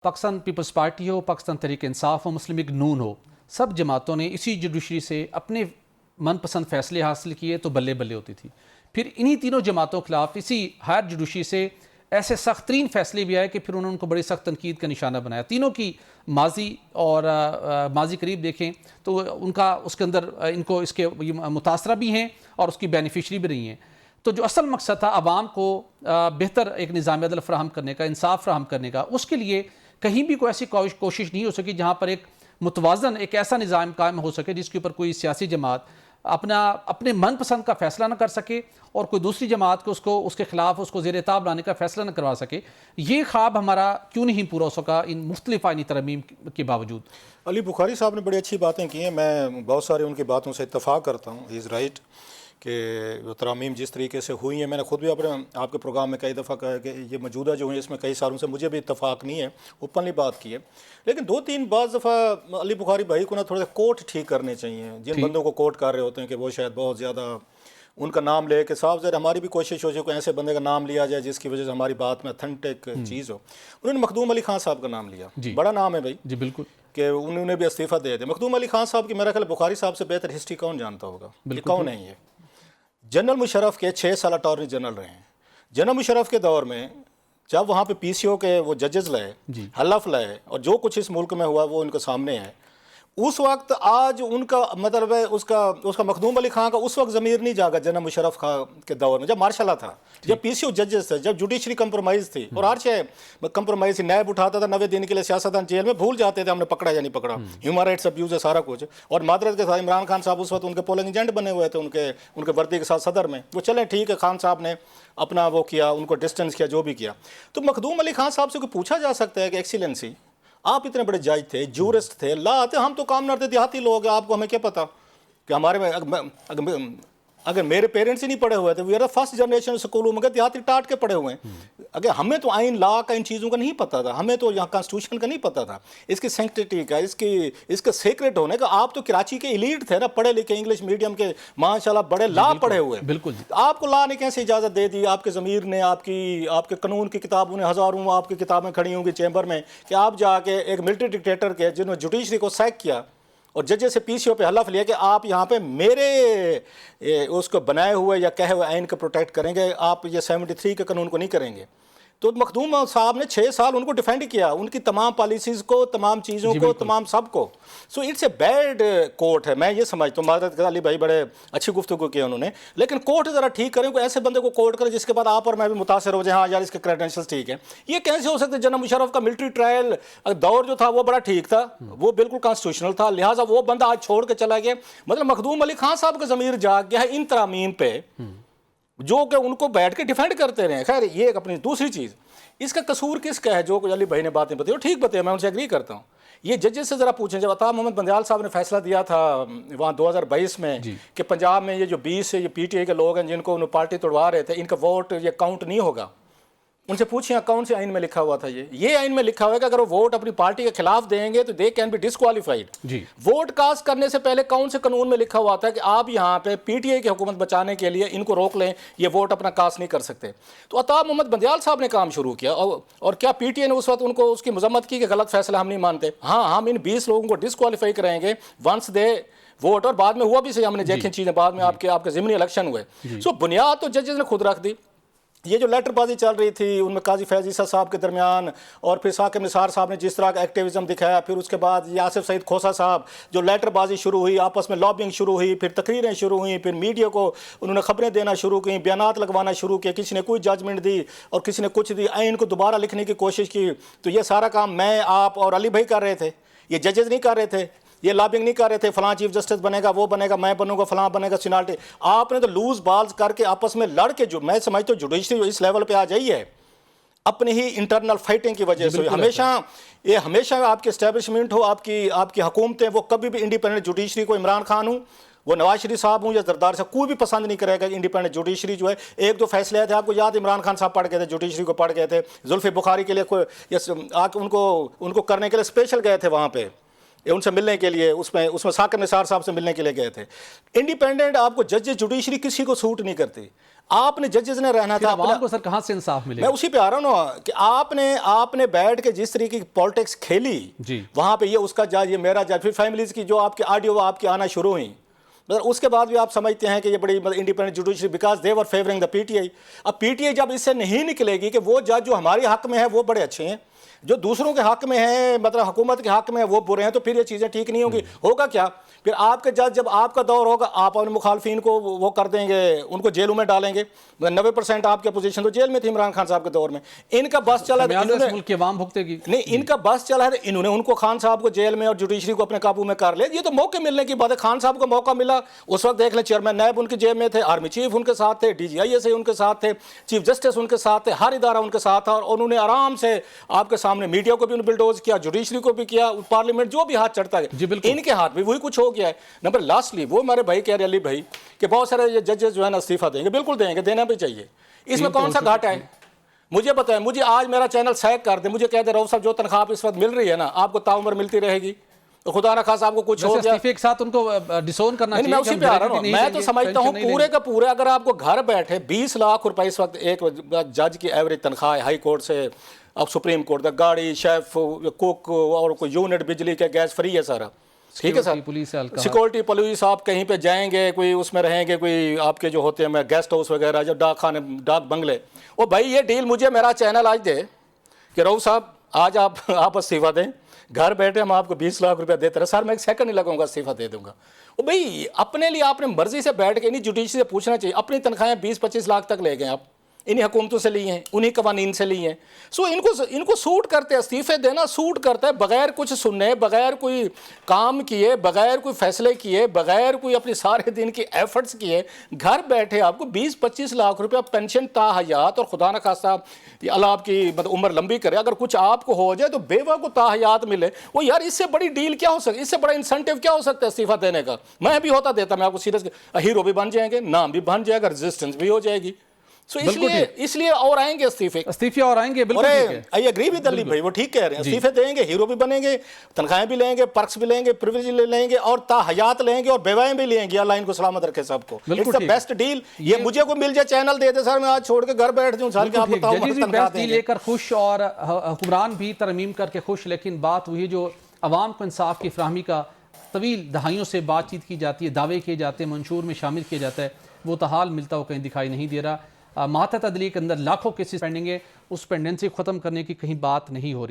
Pakistan Peoples party ہو، پاکستان تحریک انصاف ہو، مسلم league نون ہو، سب جماعتوں نے اسی جوڈیشری سے اپنے من پسند فیصلے حاصل کیے تو بلے بلے ہوتی تھی. پھر انہی تینوں جماعتوں کے خلاف اسی ہائر جوڈیشری سے ایسے سخت ترین فیصلے بھی آئے کہ پھر انہوں نے ان کو بڑی سخت تنقید کا نشانہ بنایا. تینوں کی ماضی اور ماضی قریب دیکھیں تو ان کا اس کے اندر ان کو اس کے متاثرہ بھی ہیں اور اس کی بینیفیشری بھی رہی ہیں. تو جو اصل مقصد تھا عوام کو بہتر ایک نظام عدل فراہم کرنے کا، انصاف فراہم کرنے کا، اس کے لیے کہیں بھی کوئی ایسی کوشش نہیں ہو سکی جہاں پر ایک متوازن ایک ایسا نظام قائم ہو سکے جس کے اوپر کوئی سیاسی جماعت اپنے من پسند کا فیصلہ نہ کر سکے اور کوئی دوسری جماعت کو اس کے خلاف اس کو زیر طاب لانے کا فیصلہ نہ کروا سکے. یہ خواب ہمارا کیوں نہیں پورا ہو سکا ان مختلف آئینی ترامیم کے باوجود؟ علی بخاری صاحب نے بڑی اچھی باتیں کی ہیں، میں بہت سارے ان کی باتوں سے اتفاق کرتا ہوں. ہی از رائٹ کہ وہ ترامیم جس طریقے سے ہوئی ہیں، میں نے خود بھی آپ کے پروگرام میں کئی دفعہ کہا کہ یہ موجودہ جو ہیں اس میں کئی سالوں سے مجھے بھی اتفاق نہیں ہے، اوپنلی بات کی ہے. لیکن دو تین بعض دفعہ علی بخاری بھائی کو نا تھوڑے سے کوٹ ٹھیک کرنے چاہیے. جن بندوں کو کوٹ کر رہے ہوتے ہیں کہ وہ شاید بہت زیادہ ان کا نام لے کے صاف ظاہر ہماری بھی کوشش ہو جائے کوئی ایسے بندے کا نام لیا جائے جس کی وجہ سے ہماری بات میں اتھینٹک چیز ہو. انہوں نے مخدوم علی خان صاحب کا نام لیا، بڑا نام ہے بھائی جی بالکل، کہ انہوں نے بھی استعفیٰ دے دیا. مخدوم علی خان صاحب کی میرا خیال بخاری صاحب سے بہتر ہسٹری کون جانتا ہوگا کہ کون ہے یہ. جنرل مشرف کے 6 سال اٹارنی جنرل رہے ہیں. جنرل مشرف کے دور میں جب وہاں پہ پی سی او کے وہ ججز لائے، حلف لائے اور جو کچھ اس ملک میں ہوا وہ ان کے سامنے ہے، اس وقت آج ان کا مطلب ہے اس کا مخدوم علی خان کا اس وقت ضمیر نہیں جاگا جنرل مشرف خان کے دور میں، جب مارشل لا تھا، جب پی سی او ججز تھے، جب جوڈیشری کمپرومائز تھی اور ہر شے کمپرومائز تھی. نیب اٹھاتا تھا 90 دن کے لیے، سیاستدان جیل میں بھول جاتے تھے ہم نے پکڑا یا نہیں پکڑا، ہیومن رائٹس ابیوز ہے سارا کچھ. اور معذرت کے ساتھ عمران خان صاحب اس وقت ان کے پولنگ ایجنٹ بنے ہوئے تھے ان کے وردی کے ساتھ صدر میں. وہ چلیں ٹھیک ہے، خان صاحب نے اپنا وہ کیا، ان کو ڈسٹنس کیا، جو بھی کیا. تو مخدوم علی خان صاحب سے کوئی پوچھا جا سکتا ہے کہ ایکسیلنسی آپ اتنے بڑے جج تھے، جورسٹ تھے، لا آتے، ہم تو کام نہ دیہاتی لوگ ہیں، آپ کو ہمیں کیا پتا کہ ہمارے میں اگر میرے پیرنٹس ہی نہیں پڑھے ہوئے تھے، وی آر فرسٹ جنریشن اسکولوں میں دیہاتی ٹاٹ کے پڑھے ہوئے ہیں. اگر ہمیں تو آئین لا کا ان چیزوں کا نہیں پتا تھا، ہمیں تو یہاں کانسٹیٹیوشن کا نہیں پتا تھا، اس کی سینکٹیٹی کا، اس کا سیکرٹ ہونے کا. آپ تو کراچی کے ایلیٹ تھے نا، پڑھے لکھے انگلش میڈیم کے ماشاءاللہ بڑے لا پڑھے ہوئے. بالکل آپ کو لا نے کیسے اجازت دے دی؟ آپ کے ضمیر نے، آپ کے قانون کی کتابوں نے، ہزاروں آپ کی کتابیں کھڑی ہوں گی چیمبر میں کہ آپ جا کے ایک ملٹری ڈکٹیٹر کے جنہوں نے جوڈیشری کو سیک کیا اور ججز سے پی سی او پہ حلف لیا کہ آپ یہاں پہ میرے اس کو بنائے ہوئے یا کہے ہوئے آئین کو پروٹیکٹ کریں گے، آپ یہ 73 کے قانون کو نہیں کریں گے. تو مخدوم صاحب نے 6 سال ان کو ڈیفینڈ کیا، ان کی تمام پالیسیز کو، تمام چیزوں کو، تمام سب کو. So it's a bad court ہے. میں یہ سمجھتا ہوں، معذرت کے علی بھائی بڑے اچھی گفتگو کی انہوں نے، لیکن کورٹ ذرا ٹھیک کریں، کوئی ایسے بندے کو کورٹ کرے جس کے بعد آپ اور میں بھی متاثر ہو جائیں، ہاں یار اس کے کریڈینشلز ٹھیک ہیں. یہ کیسے ہو سکتے؟ جنرل مشرف کا ملٹری ٹرائل دور جو تھا وہ بڑا ٹھیک تھا، وہ بالکل کانسٹیٹیوشنل تھا، لہٰذا وہ بندہ آج چھوڑ کے چلا گیا. مطلب مخدوم علی خان صاحب کا ضمیر جاگ گیا ہے ان ترامیم پہ جو کہ ان کو بیٹھ کے ڈیفینڈ کرتے رہے. خیر یہ ایک اپنی دوسری چیز. اس کا قصور کس کا ہے؟ جو علی بھائی نے باتیں بتائی وہ ٹھیک بتائی، میں ان سے ایگری کرتا ہوں. یہ ججز سے ذرا پوچھیں، جب عطا محمد بندیال صاحب نے فیصلہ دیا تھا وہاں 2022 میں کہ پنجاب میں یہ جو 20 یہ پی ٹی آئی کے لوگ ہیں جن کو انہوں پارٹی توڑوا رہے تھے، ان کا ووٹ یہ کاؤنٹ نہیں ہوگا، ان سے پوچھیں کون سے آئین میں لکھا ہوا تھا؟ یہ آئین میں لکھا ہوا ہے کہ اگر وہ ووٹ اپنی پارٹی کے خلاف دیں گے تو they can be disqualified. Vote cast کرنے سے پہلے کون سے قانون میں لکھا ہوا تھا کہ آپ یہاں پہ پی ٹی آئی کی حکومت بچانے کے لیے ان کو روک لیں، یہ ووٹ اپنا کاسٹ نہیں کر سکتے. تو عطا محمد بندیال صاحب نے کام شروع کیا اور کیا پی ٹی آئی نے اس وقت ان کو اس کی مذمت کی کہ غلط فیصلہ ہم نہیں مانتے، ہاں ہم ان 20 لوگوں کو ڈسکوالیفائی کریں گے ونس دے ووٹ. اور بعد میں ہوا بھی صحیح، ہم نے دیکھیں چیزیں بعد میں آپ کے ضمنی الیکشن ہوئے. سو بنیاد تو ججز نے خود رکھ دی. یہ جو لیٹر بازی چل رہی تھی ان میں قاضی فیض عیسیٰ صاحب کے درمیان اور پھر ثاقب نثار صاحب نے جس طرح کا ایکٹیویزم دکھایا، پھر اس کے بعد آصف سعید کھوسہ صاحب جو لیٹر بازی شروع ہوئی، آپس میں لابنگ شروع ہوئی، پھر تقریریں شروع ہوئیں، پھر میڈیا کو انہوں نے خبریں دینا شروع کی، بیانات لگوانا شروع کیے، کسی نے کوئی ججمنٹ دی اور کسی نے کچھ دی، آئین کو دوبارہ لکھنے کی کوشش کی. تو یہ سارا کام میں، آپ اور علی بھائی کر رہے تھے، یہ ججز نہیں کر رہے تھے. یہ لابنگ نہیں کر رہے تھے فلاں چیف جسٹس بنے گا، وہ بنے گا، میں بنوں گا، فلاں بنے گا سینالٹی. آپ نے تو لوز بالز کر کے آپس میں لڑ کے، جو میں سمجھتا ہوں جوڈیشری جو اس لیول پہ آ جائی ہے اپنی ہی انٹرنل فائٹنگ کی وجہ سے. ہمیشہ آپ کی اسٹیبلشمنٹ ہو، آپ کی حکومتیں، وہ کبھی بھی انڈیپینڈنٹ جوڈیشری کو عمران خان ہوں، وہ نواز شریف صاحب ہوں یا زردار صاحب، کوئی بھی پسند نہیں کرے گا انڈیپینڈنٹ جوڈیشری جو ہے. ایک دو فیصلے تھے آپ کو یاد، عمران خان صاحب پڑھ گئے تھے، جوڈیشری کو پڑھ گئے تھے، زلفی بخاری کے لیے ان کو کرنے کے لیے اسپیشل گئے تھے وہاں پہ ان سے ملنے کے لیے، اس میں ثاقب نثار صاحب سے ملنے کے لیے گئے تھے. انڈیپینڈنٹ آپ کو جج جوڈیشری کسی کو سوٹ نہیں کرتی. آپ نے ججز نے رہنا پھر تھا عوام کو سر کہاں سے انصاف ملے میں گا؟ اسی پہ آ رہا ہوں نا کہ آپ نے بیٹھ کے جس طریقے کی پالیٹکس کھیلی جی وہاں پہ یہ اس کا جج یہ میرا جج، پھر فیملیز کی جو آپ کی آڈیو آپ کی آنا شروع ہوئیں، مطلب اس کے بعد بھی آپ سمجھتے ہیں کہ یہ بڑی independent judiciary because they were favouring the P T I. اب پی ٹی آئی جب اس سے نہیں نکلے گی کہ وہ جج جو ہمارے حق میں ہے وہ بڑے اچھے ہیں، جو دوسروں کے حق میں ہیں مطلب حکومت کے حق میں وہ برے ہیں، تو پھر یہ چیزیں ٹھیک نہیں ہوگی. ہوگا کیا پھر آپ کے جج جب آپ کا دور ہوگا آپ اپنے مخالفین کو وہ کر دیں گے، ان کو جیلوں میں ڈالیں گے. 90% آپ کی اپوزیشن تو جیل میں تھی عمران خان صاحب کے دور میں. ان کا بس چلا ملک کی عوام بھگتے گی. نہیں، ان کا بس چلا ہے، انہوں نے ان کو خان صاحب کو جیل میں اور جوڈیشری کو اپنے قابو میں کر لیا. یہ تو موقع ملنے کی بات ہے. خان صاحب کو موقع ملا اس وقت دیکھ لیں چیئرمین نیب ان کی جیب میں تھے، آرمی چیف ان کے ساتھ تھے، ڈی جی آئی ایس ان کے ساتھ تھے، چیف جسٹس ان کے ساتھ تھے، ہر ادارہ ان کے ساتھ تھا، اور انہوں نے آرام سے آپ کے سامنے میڈیا کو بھی بلڈوز کیا، جوڈیشری کو بھی کیا، پارلیمنٹ جو بھی ہاتھ چڑھتا ہے ان کے ہاتھ بھی وہی کچھ ہو گیا ہے. نمبر لاسٹلی وہ میرے بھائی کہہ رہے علی بھائی کہ بہت سارے یہ ججز جو ہے نا استعفیٰ دیں گے. بالکل دیں گے، دینا بھی چاہیے. اس میں کون سا گھاٹا ہے؟ مجھے بتائیں، مجھے آج میرا چینل سیک کر دے، مجھے کہہ دے رؤف صاحب جو تنخواہ آپ اس وقت مل رہی ہے نا آپ کو تعمر ملتی رہے گی، تو خدا نہ خاص آپ کو کچھ ہو گیا. استعفے کے ساتھ ان کو ڈسون کرنا چاہیے. میں اسی پہ آ رہا ہوں. میں تو سمجھتا ہوں پورے کا پورے اگر آپ کو گھر بیٹھے 20 لاکھ روپے اس وقت ایک جج کی ایوریج تنخواہ ہے ہائی کورٹ سے اب سپریم کورٹ تک، گاڑی، شیف، کوک اور کوئی یونٹ بجلی کے گیس فری ہے سارا. ٹھیک ہے سر، سیکورٹی پولیس آپ کہیں پہ جائیں گے کوئی اس میں رہیں گے، کوئی آپ کے جو ہوتے ہیں گیسٹ ہاؤس وغیرہ، جو ڈاک خانے، ڈاک بنگلے. وہ بھائی یہ ڈیل مجھے میرا چینل آج دے کہ رؤف صاحب آج آپ استعفیٰ دیں، گھر بیٹھے ہم آپ کو 20 لاکھ روپیہ دیتے رہے. سر میں ایک سیکنڈ نہیں لگاؤں گا، استعفیٰ دے دوں گا. وہ بھائی اپنے لیے آپ نے مرضی سے بیٹھ کے انہیں جوڈیشری سے پوچھنا چاہیے. اپنی تنخواہیں 20-25 لاکھ تک لے گئے آپ، انہیں حکومتوں سے لی ہیں، انہیں قوانین سے لی ہیں. سو ان کو سوٹ کرتے استعفے دینا سوٹ کرتا ہے، بغیر کچھ سننے، بغیر کوئی کام کیے، بغیر کوئی فیصلے کیے، بغیر کوئی اپنی سارے دن کی ایفرٹس کیے، گھر بیٹھے آپ کو 20-25 لاکھ روپیہ پینشن تا حیات، اور خدا نہ خواستہ اللہ آپ کی عمر لمبی کرے، اگر کچھ آپ کو ہو جائے تو بیوہ کو تا حیات ملے. وہ یار اس سے بڑی ڈیل کیا ہو سکتی، اس سے بڑا انسینٹیو کیا ہو سکتا ہے استعفیٰ دینے کا؟ میں بھی ہوتا دیتا، میں آپ کو سیریس ہیرو بھی بن جائیں گے، نام بھی بن جائے گا، ریزسٹنس بھی ہو جائے گی. سو اس لیے اور آئیں گے استعفے اور آئیں گے. بالکل ٹھیک ہے، آئی ایگری ود علی بھائی، وہ ٹھیک کہہ رہے ہیں. استعفے دیں گے، ہیرو بھی بنیں گے، تنخواہیں بھی لیں گے، پرکس بھی لیں گے، پریویلیج لیں گے، اور تا حیات لیں گے، اور بیوائیں بھی لیں گے. اللہ ان کو سلامت رکھے سب کو. It's the best deal. یہ مجھے کو مل جائے چینل دے دے سر، میں آج چھوڑ کے گھر بیٹھ جاؤں. ججز بھی بیسٹ ڈیل لے کر خوش اور حکمران بھی ترمیم کر کے خوش. لیکن بات وہی جو عوام کو انصاف کی فراہمی کا طویل دہائیوں سے بات چیت کی جاتی ہے، دعوے کیے جاتے ہیں، منشور میں شامل کیا جاتا ہے، وہ تحال ملتا ہو کہیں دکھائی نہیں دے رہا. ماتحت عدلیہ کے اندر لاکھوں کیسز پینڈنگ ہے، اس پینڈنسی ختم کرنے کی کہیں بات نہیں ہو رہی.